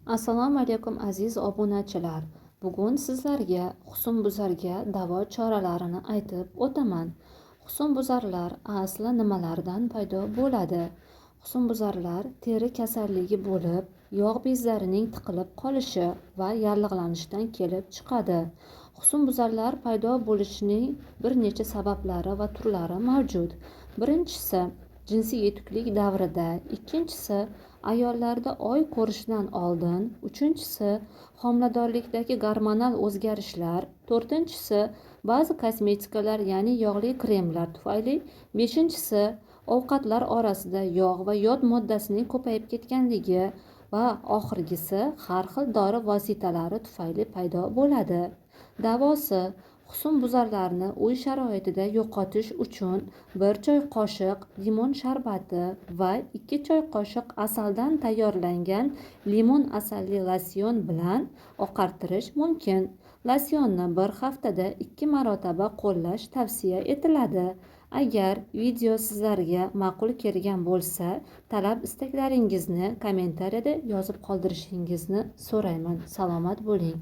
Assalomu alaykum aziz obunachilar. Bugun sizlarga husnbuzarga davo choralarini aytib o'taman. Husnbuzarlar asli nimalardan paydo bo'ladi? Husnbuzarlar teri kasalligi bo'lib, yog' bezlarining tiqilib qolishi va yallig'lanishdan kelib chiqadi. Husnbuzarlar paydo bo'lishining bir necha sabablari va turlari mavjud. Birinchisi jinsiy yetuklik davrida, ikkinchisi ayollarda oy ko'rishdan oldin, uchinchisi homiladorlikdagi gormonal o'zgarishlar, to'rtinchisi ba'zi kosmetikalar ya'ni yog'li kremlar tufayli, beshinchisi ovqatlar orasida yog' va yod moddasining ko'payib ketganligi va oxirgisi har xil dori vositalari tufayli paydo bo'ladi. Davosi: husnbuzarlarni uy sharoitida yo'qotish uchun 1 choy qoshiq limon sharbati va 2 choy qoshiq asaldan tayyorlangan limon asalli losyon bilan oqartirish mumkin. Losyonni bir haftada 2 marotaba qo'llash tavsiya etiladi. Agar video sizlarga ma'qul kelgan bo'lsa, talab-istaklaringizni kommentariyada yozib qoldirishingizni so'rayman. Salomat bo'ling.